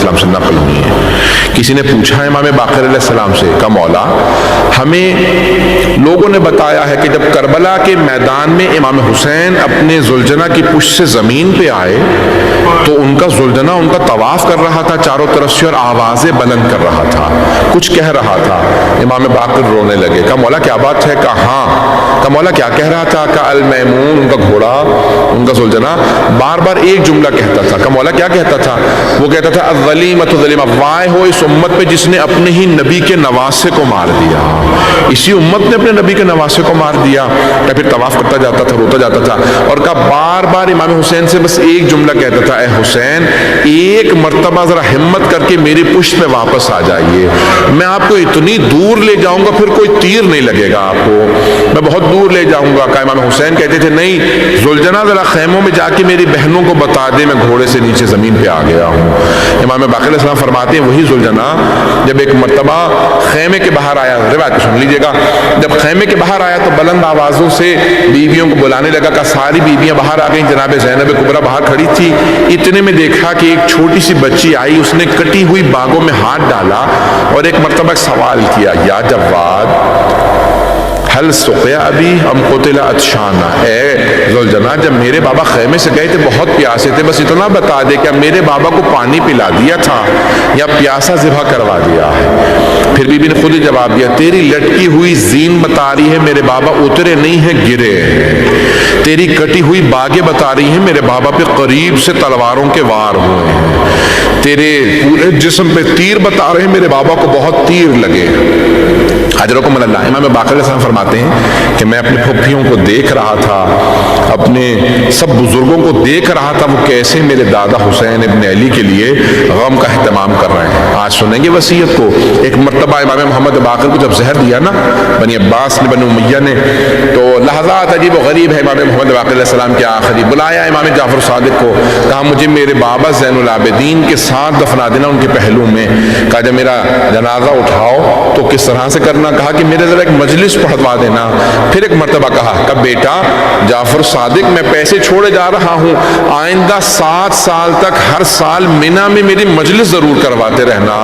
السلام سے نقل ہوئی ہیں۔ کسی نے پوچھا امام باقر علیہ السلام سے، کہا مولا ہمیں لوگوں نے بتایا ہے کہ جب کربلا کے میدان میں امام حسین اپنے زلجنا کی پشت سے زمین پہ آئے تو ان کا زلجنا ان کا طواف کر رہا تھا چاروں طرف سے اور آوازیں بلند کر رہا تھا، کچھ کہہ رہا تھا۔ امام باقر رونے لگے، کہا مولا کیا بات ہے؟ کہا ہاں۔ کہا مولا کیا کہہ رہا تھا؟ کہا المیمون، ان کا گھوڑا، ان کا زلجنا بار بار ایک جملہ کہتا تھا۔ کہا مولا کیا کہتا تھا؟ وہ کہتا تھا الظلیمۃ ظلیمہ، وائے ہو اس امت پہ جس نے اپنے ہی نبی کے نواسے کو مار دیا، اسی امت نے اپنے نبی کے نواسے کو مار دیا۔ کہ پھر طواف کرتا جاتا تھا، روتا جاتا تھا، اور کہا بار بار امام حسین سے بس ایک جملہ کہتا تھا، اے حسین ایک مرتبہ ذرا ہمت کر کے میری پشت پہ واپس آ جائیے، میں آپ کو اتنی دور لے جاؤں گا پھر کوئی تیر نہیں لگے گا آپ کو، میں بہت دور لے جاؤں گا۔ کہا امام حسین کہتے تھے نہیں زلجنا ذرا خیموں میں جا کے میری بہنوں کو بتا دے میں گھوڑے سے نیچے زمین پہ آ گیا ہوں۔ امام باقر علیہ السلام فرماتے ہیں وہی زلجنا جب ایک مرتبہ خیمے کے باہر آیا، روایت سن لیجیے گا، جب خیمے کے باہر آیا تو بلند آوازوں سے بیویوں کو بلانے لگا، کہ ساری بیویاں باہر آ گئیں، جناب زینب کبریٰ باہر کھڑی تھی۔ اتنے میں دیکھا کہ ایک چھوٹی سی بچی آئی، اس نے کٹی ہوئی باغوں میں ہاتھ ڈالا اور ایک مرتبہ سوال کیا، یا جواد حل سقیا ابھی ام قتل عطشانا، اے زلجنا جب میرے بابا خیمے سے گئے تھے بہت پیاسے تھے، بس اتنا بتا دے کہ میرے بابا کو پانی پلا دیا تھا یا پیاسا ذبح کروا دیا ہے؟ پھر بی بی نے خود ہی جواب دیا، تیری لٹکی ہوئی زین بتا رہی ہے میرے بابا اترے نہیں ہیں گرے ہیں، تیری کٹی ہوئی باغیں بتا رہی ہیں میرے بابا پہ قریب سے تلواروں کے وار ہوئے ہیں، تیرے پورے جسم پہ تیر بتا رہے ہیں میرے بابا کو بہت تیر لگے۔ اجرکم اللہ۔ امام باقر علیہ السلام فرماتے ہیں کہ میں اپنے پھپھیوں کو دیکھ رہا تھا، اپنے سب بزرگوں کو دیکھ رہا تھا، وہ کیسے میرے دادا حسین ابن علی کے لیے غم کا اہتمام کر رہے ہیں۔ آج سنیں گے وصیت کو۔ ایک مرتبہ امام محمد باقر کو جب زہر دیا نا بنی عباس نے، بنی امیہ نے، تو لحظات عجیب و غریب ہے امام محمد باقر علیہ السلام کے آخری، بلایا امام جعفر صادق کو، کہا مجھے میرے بابا زین العابدین کے ساتھ دفنا دینا ان کے پہلو میں۔ کہا جب میرا جنازہ اٹھاؤ تو کس طرح سے کرنا؟ کہا کہ میرے ذرا ایک مجلس پڑھوا دینا۔ پھر ایک مرتبہ کہا کہ بیٹا جعفر صادق میں پیسے چھوڑے جا رہا ہوں، آئندہ 7 سال تک ہر سال مینا میں میری مجلس ضرور کرواتے رہنا،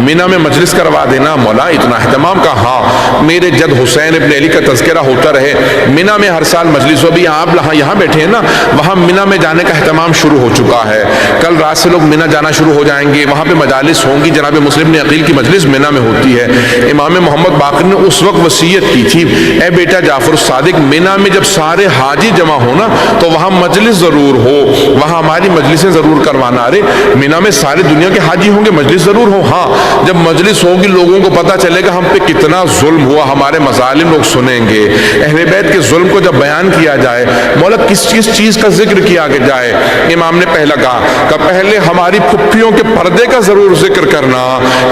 مینا میں مجلس کروا دینا۔ مولا اتنا اہتمام؟ کا ہاں، میرے جد حسین ابن علی کا تذکرہ ہوتا رہے، مینا میں ہر سال مجلس ہو۔ بھی آپ یہاں بیٹھے ہیں نا، وہاں مینا میں جانے کا اہتمام شروع ہو چکا ہے، کل رات سے لوگ مینا جانا شروع ہو جائیں گے، وہاں پہ مجالس ہوں گی، جناب مسلم بن عقیل کی مجلس مینا میں ہوتی ہے۔ امام محمد باقر نے اس وقت وصیت کی تھی، اے بیٹا جعفر صادق مینا میں جب سارے حاجی جمع ہونا تو وہاں مجلس ضرور ہو، وہاں ہماری مجلسیں ضرور کروانا۔ ارے مینا میں ساری دنیا کے حاجی ہوں گے، مجلس ضرور ہو۔ ہاں جب مجلس ہوگی لوگوں کو پتہ چلے گا ہم پہ کتنا ظلم ہوا، ہمارے مظالم لوگ سنیں گے، اہل بیت کے ظلم کو جب بیان کیا جائے، مولا کس چیز کا ذکر کیا جائے؟ امام نے پہلا کہا کہ پہلے ہماری پھپھیوں کے پردے کا ضرور ذکر کرنا،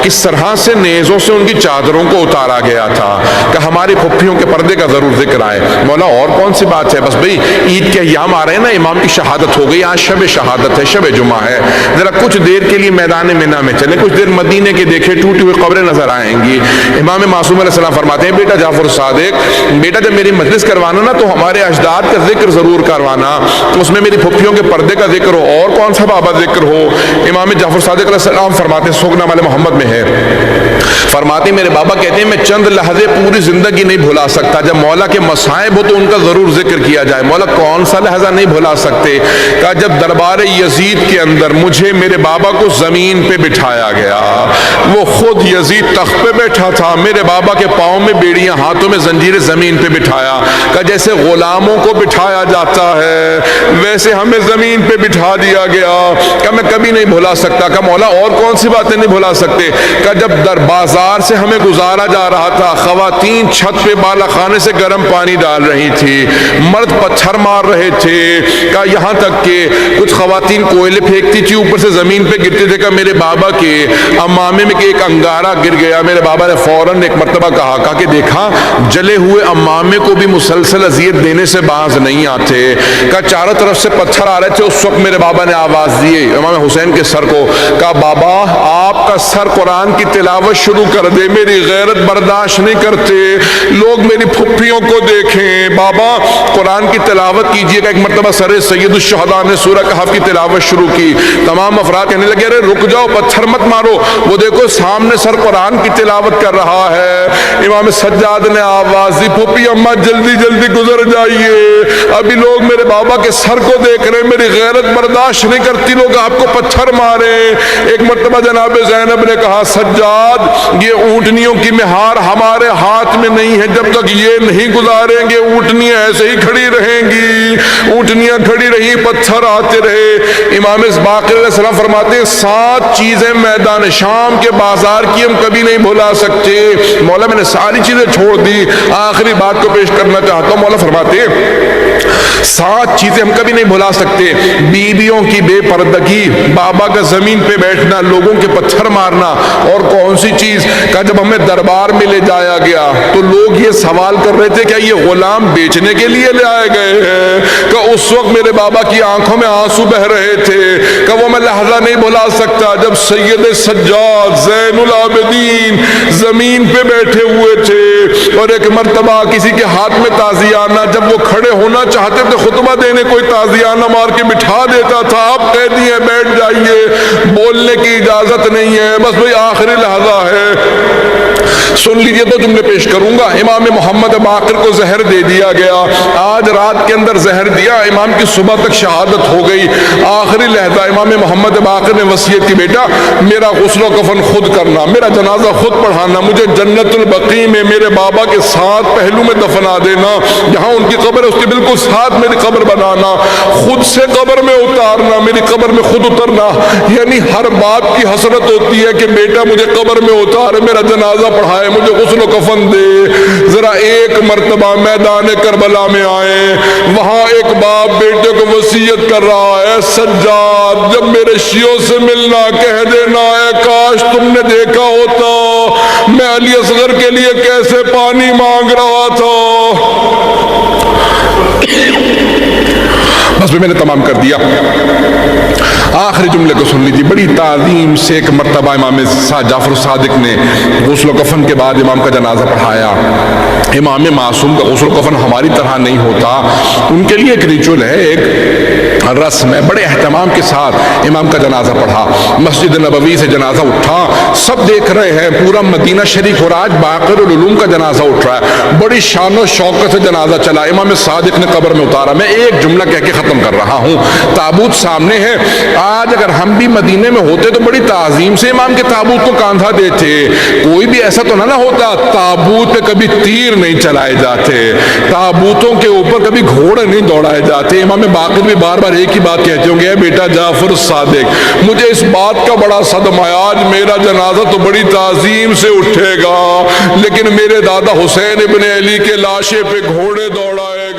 کس طرح سے نیزوں سے ان کی چادروں کو اتارا گیا تھا، کہ ہماری پھپھیوں کے پردے کا ضرور ذکر آئے۔ مولا اور کون سی بات ہے؟ بس بھئی عید کے ایام آ رہے ہیں نا، امام کی شہادت ہو گئی، آج شب شہادت ہے، شب جمعہ ہے، ذرا کچھ دیر کے لیے میدان مینا میں چلیں، کچھ دیر مدینے کے دیکھے ٹوٹی ہوئی قبریں نظر آئیں گی۔ امام معصوم علیہ السلام فرماتے ہیں بیٹا جعفر صادق، بیٹا جب میری مجلس کروانا نا تو ہمارے اجداد کا ذکر ضرور کروانا، اس میں میری پھپھیوں کے پردے کا ذکر ہو، اور کون سا بابا ذکر ہو۔ امام جعفر صادق علیہ السلام فرماتے ہیں، سوگنا والے محمد میں ہے، فرماتے ہیں میرے بابا کہتے ہیں میں چند لحظے پوری زندگی نہیں بھلا سکتا، جب مولا کے مصائب ہو تو ان کا ضرور ذکر کیا جائے۔ مولا کون سا لحظہ نہیں بھلا سکتے؟ کہ جب دربار یزید کے اندر مجھے میرے بابا کو زمین پہ بٹھایا گیا، وہ خود یزید تخت پہ بیٹھا تھا، میرے بابا کے پاؤں میں بیڑیاں، ہاتھوں میں زنجیریں، زمین پہ بٹھایا، کہ جیسے غلاموں کو بٹھایا جاتا ہے ویسے ہمیں زمین پہ بٹھا دیا گیا، کہ میں کبھی نہیں بھلا سکتا۔ کہ مولا اور کون سی باتیں نہیں بھلا سکتے؟ کہ جب در بازار سے ہمیں گزارا جا رہا تھا، خواتین چھت پہ بالا خانے سے گرم پانی ڈال رہی تھی، مرد پتھر مار رہے تھے، کہ یہاں تک کہ کچھ خواتین کوئلے پھینکتی تھی، اوپر سے زمین پہ گرتے تھے، کہ میرے بابا کے امامے میں ایک انگارہ گر گیا، میرے بابا نے فوراً ایک مرتبہ کہا کہ دیکھا جلے ہوئے امامے کو بھی مسلسل اذیت دینے سے باز نہیں آتے، کہ چاروں طرف سے پتھر آ رہے تھے، اس وقت میرے بابا نے آواز دی امام حسین کے سر کو، کہا بابا آپ کا کا سر قرآن کی تلاوت شروع کر دے، میری غیرت برداشت نہیں کرتے، لوگ میری پھپھیوں کو دیکھیں، بابا قرآن کی تلاوت کیجئے گا۔ ایک مرتبہ سر سید الشہداء نے سورہ کہف کی تلاوت شروع کی، تمام افراد کہنے لگے ارے رک جاؤ، پتھر مت مارو، وہ دیکھو سامنے سر قرآن کی تلاوت کر رہا ہے۔ امام سجاد نے آواز دی، پھپھی اماں جلدی جلدی گزر جائیے، ابھی لوگ میرے بابا کے سر کو دیکھ رہے ہیں، میری غیرت برداشت نہیں کرتی، لوگ آپ کو پتھر مارے۔ ایک مرتبہ جناب زینب نے کہا سجاد یہ اونٹنیوں کی مہار ہمارے ہاتھ میں نہیں ہے، جب تک یہ نہیں گزاریں گے اونٹنیاں ایسے ہی کھڑی رہیں گی۔ اونٹنیاں کھڑی رہی، پتھر آتے رہے۔ امام باقر علیہ السلام فرماتے ہیں 7 چیزیں میدان شام کے بازار کی ہم کبھی نہیں بھلا سکتے۔ مولا میں نے ساری چیزیں چھوڑ دی، آخری بات کو پیش کرنا چاہتا ہوں۔ مولا فرماتے ہیں 7 چیزیں ہم کبھی نہیں بھلا سکتے، بیویوں کی بے پردگی، بابا کا زمین پہ بیٹھنا، لوگوں کے پتھر مارنا، اور کون سی چیز کا جب ہمیں دربار میں لے جایا گیا تو لوگ یہ سوال کر رہے تھے کیا یہ غلام بیچنے کے لیے لے آئے گئے ہیں؟ کہ اس وقت میرے بابا کی آنکھوں میں آنسو بہ رہے تھے کہ وہ میں لحظہ نہیں بھلا سکتا جب سید سجاد زین العابدین زمین پہ بیٹھے ہوئے تھے اور ایک مرتبہ کسی کے ہاتھ میں تازیانہ، جب وہ کھڑے ہونا چاہتے تھے خطبہ دینے، کوئی تازیانہ مار کے بٹھا دیتا تھا، آپ قیدی ہیں بیٹھ جائیے، بولنے کی اجازت نہیں ہے، بس وہی آخری لحظہ ہے۔ سن لیجئے تو جملے پیش کروں گا۔ امام محمد باقر کو زہر دے دیا گیا، آج رات کے اندر زہر دیا، امام کی صبح تک شہادت ہو گئی، آخری لحظہ امام محمد باقر نے وصیت کی بیٹا میرا غسل و کفن خود کرنا، میرا جنازہ خود پڑھانا، مجھے جنت البقیع میں میرے بابا کے ساتھ پہلو میں دفنا دینا، جہاں ان کی قبر ہے اس کے بالکل ساتھ میری قبر بنانا، خود سے قبر میں اتارنا، میری قبر میں خود اترنا۔ یعنی ہر باپ کی حسرت ہوتی ہے کہ بیٹا مجھے قبر میں اتارے، میرا جنازہ پڑھائے، مجھے غسل و کفن دے۔ ذرا ایک مرتبہ میدان کربلا میں آئے، وہاں ایک باپ بیٹے کو وصیت کر رہا ہے سجاد جب میرے شیعوں سے ملنا کہہ دینا ہے کاش تم نے دیکھا ہوتا میں علی اصغر کے لیے کیسے پانی مانگ رہا تھا۔ بس میں نے تمام کر دیا، آخری جملے کو سن لیجیے۔ بڑی تعظیم سے ایک مرتبہ امام جعفر صادق نے غسل و کفن کے بعد امام کا جنازہ پڑھایا۔ امام معصوم کا غسل و کفن ہماری طرح نہیں ہوتا، ان کے لیے ایک ریچول ہے، ایک رسم ہے، بڑے اہتمام کے ساتھ امام کا جنازہ پڑھا، مسجد نبوی سے جنازہ اٹھا، سب دیکھ رہے ہیں، پورا مدینہ شریف اور آج باقر العلوم کا جنازہ اٹھ رہا ہے، بڑی شان و شوکت سے جنازہ چلا، امام صادق نے قبر میں اتارا۔ میں ایک جملہ کہہ کے ختم کر رہا ہوں، تابوت سامنے ہے، آج اگر ہم بھی مدینے میں ہوتے تو بڑی تعظیم سے امام کے تابوت کو کاندھا دیتے، کوئی بھی ایسا تو نہ ہوتا تابوت پہ کبھی تیر نہیں چلائے جاتے، تابوتوں کے اوپر کبھی گھوڑے نہیں دوڑائے جاتے۔ امام باقر بھی بار بار ایک ہی بات کہتے ہوں گے، اے بیٹا جعفر صادق مجھے اس بات کا بڑا صدمہ ہے، آج میرا جنازہ تو بڑی تعظیم سے اٹھے گا لیکن میرے دادا حسین ابن علی کے لاشے پہ گھوڑے دوڑائے